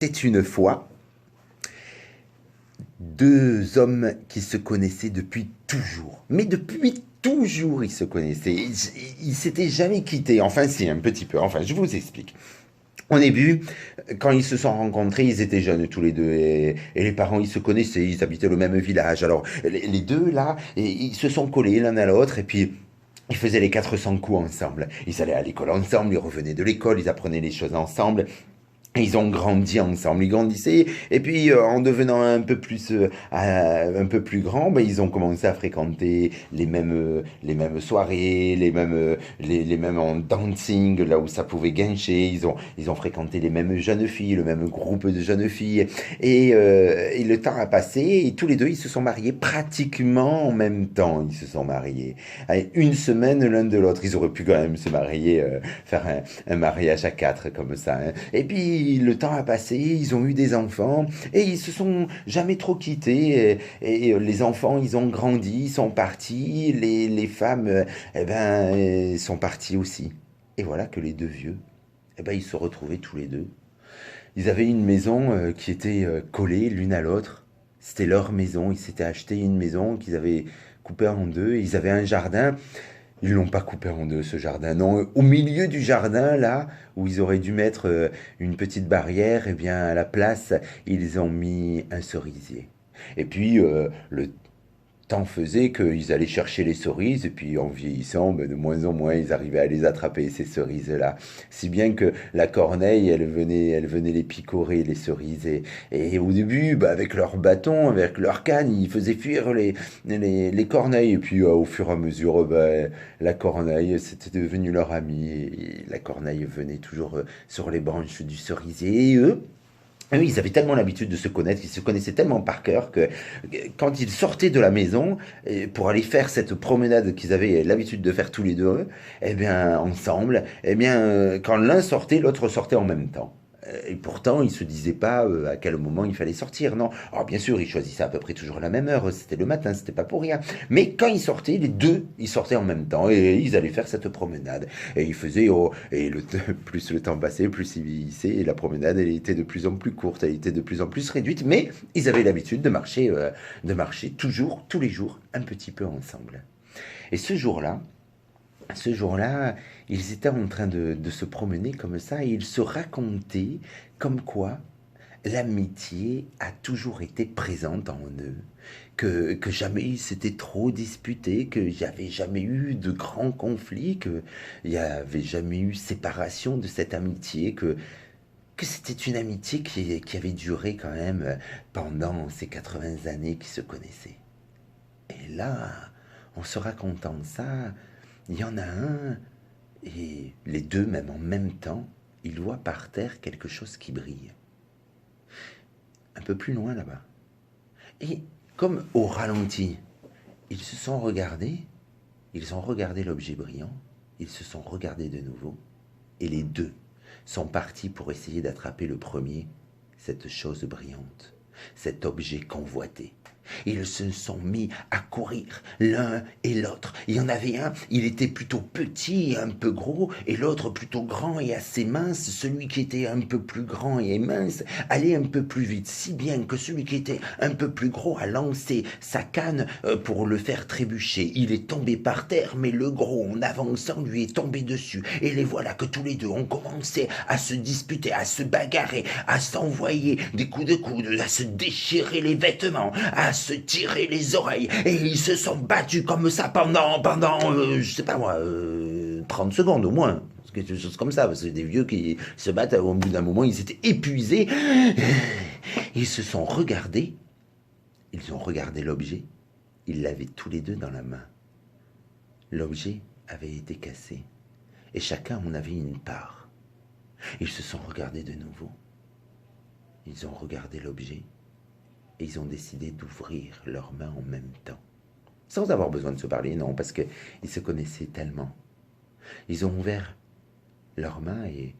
C'est une fois deux hommes qui se connaissaient depuis toujours. Mais depuis toujours, ils se connaissaient. Ils s'étaient jamais quittés. Enfin, si, un petit peu. Enfin, je vous explique. Au début, quand ils se sont rencontrés, ils étaient jeunes tous les deux et les parents, ils se connaissaient, ils habitaient le même village. Alors, les deux, là, ils se sont collés l'un à l'autre et puis ils faisaient les 400 coups ensemble. Ils allaient à l'école ensemble, ils revenaient de l'école, ils apprenaient les choses ensemble. Ils ont grandi ensemble, ils grandissaient, et puis en devenant un peu plus grands, ben, ils ont commencé à fréquenter les mêmes soirées, les mêmes en dancing, là où ça pouvait guincher, ils ont fréquenté les mêmes jeunes filles, le même groupe de jeunes filles, et le temps a passé, et tous les deux, ils se sont mariés pratiquement en même temps, ils se sont mariés. Allez, une semaine l'un de l'autre, ils auraient pu quand même se marier, faire un mariage à quatre comme ça, hein. Et puis le temps a passé, ils ont eu des enfants et ils se sont jamais trop quittés. Les enfants, ils ont grandi, ils sont partis. Les femmes, eh ben, sont parties aussi. Et voilà que les deux vieux, eh ben, ils se retrouvaient tous les deux. Ils avaient une maison qui était collée l'une à l'autre. C'était leur maison. Ils s'étaient acheté une maison qu'ils avaient coupée en deux. Ils avaient un jardin. Ils l'ont pas coupé en deux, ce jardin. Non, au milieu du jardin, là, où ils auraient dû mettre une petite barrière, eh bien, à la place, ils ont mis un cerisier. Et puis, le temps faisait qu'ils allaient chercher les cerises, et puis en vieillissant, ben, de moins en moins, ils arrivaient à les attraper, ces cerises-là. Si bien que la corneille, elle venait les picorer, les cerises. Et au début, ben, avec leur bâton, avec leur canne, ils faisaient fuir les corneilles. Et puis, au fur et à mesure, ben, la corneille, c'était devenu leur ami. Et la corneille venait toujours sur les branches du cerisier. Et eux, oui, ils avaient tellement l'habitude de se connaître, ils se connaissaient tellement par cœur que quand ils sortaient de la maison pour aller faire cette promenade qu'ils avaient l'habitude de faire tous les deux, eh bien ensemble, eh bien quand l'un sortait, l'autre sortait en même temps. Et pourtant, ils se disaient pas à quel moment il fallait sortir, non. Alors bien sûr, ils choisissaient à peu près toujours la même heure, c'était le matin, c'était pas pour rien. Mais quand ils sortaient, les deux, ils sortaient en même temps et ils allaient faire cette promenade. Et ils faisaient, oh, et plus le temps passait, plus ils vieillissaient, et la promenade, elle était de plus en plus courte, elle était de plus en plus réduite, mais ils avaient l'habitude de marcher toujours, tous les jours, un petit peu ensemble. Et ce jour-là, ils étaient en train de se promener comme ça et ils se racontaient comme quoi l'amitié a toujours été présente en eux, que jamais ils s'étaient trop disputés, qu'il n'y avait jamais eu de grands conflits, qu'il n'y avait jamais eu séparation de cette amitié, que c'était une amitié qui avait duré quand même pendant ces 80 années qu'ils se connaissaient. Et là, en se racontant ça, il y en a un, et les deux même en même temps, ils voient par terre quelque chose qui brille. Un peu plus loin là-bas. Et comme au ralenti, ils se sont regardés, ils ont regardé l'objet brillant, ils se sont regardés de nouveau, et les deux sont partis pour essayer d'attraper le premier, cette chose brillante, cet objet convoité. Ils se sont mis à courir, l'un et l'autre. Il y en avait un, il était plutôt petit et un peu gros, et l'autre plutôt grand et assez mince. Celui qui était un peu plus grand et mince allait un peu plus vite, si bien que celui qui était un peu plus gros a lancé sa canne pour le faire trébucher. Il est tombé par terre, mais le gros, en avançant, lui est tombé dessus. Et les voilà que tous les deux ont commencé à se disputer, à se bagarrer, à s'envoyer des coups de coude, à se déchirer les vêtements, à se tirer les oreilles. Et ils se sont battus comme ça pendant je sais pas moi, 30 secondes au moins. Quelque chose comme ça, parce que des vieux qui se battent, au bout d'un moment, ils étaient épuisés. Ils se sont regardés, ils ont regardé l'objet, ils l'avaient tous les deux dans la main. L'objet avait été cassé, et chacun en avait une part. Ils se sont regardés de nouveau, ils ont regardé l'objet, et ils ont décidé d'ouvrir leurs mains en même temps. Sans avoir besoin de se parler, non, parce qu'ils se connaissaient tellement. Ils ont ouvert leurs mains et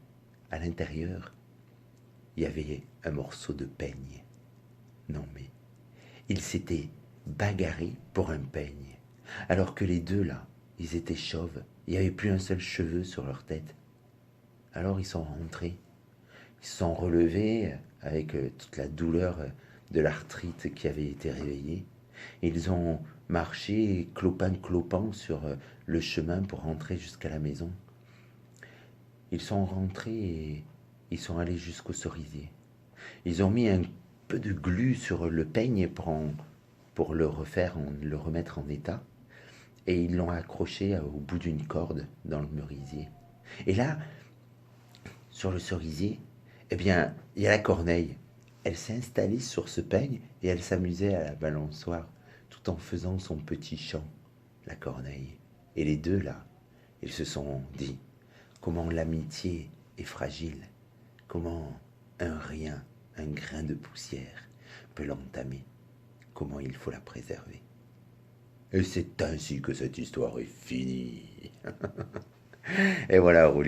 à l'intérieur, il y avait un morceau de peigne. Non mais, ils s'étaient bagarrés pour un peigne. Alors que les deux là, ils étaient chauves, il n'y avait plus un seul cheveu sur leur tête. Alors ils sont rentrés, ils se sont relevés, avec toute la douleur de l'arthrite qui avait été réveillée. Ils ont marché clopin-clopant sur le chemin pour rentrer jusqu'à la maison. Ils sont rentrés et ils sont allés jusqu'au cerisier. Ils ont mis un peu de glu sur le peigne pour le le remettre en état. Et ils l'ont accroché au bout d'une corde dans le merisier. Et là, sur le cerisier, eh bien, il y a la corneille. Elle s'est installée sur ce peigne et elle s'amusait à la balançoire tout en faisant son petit chant, la corneille. Et les deux, là, ils se sont dit comment l'amitié est fragile, comment un rien, un grain de poussière peut l'entamer, comment il faut la préserver. Et c'est ainsi que cette histoire est finie. Et voilà, Rolly.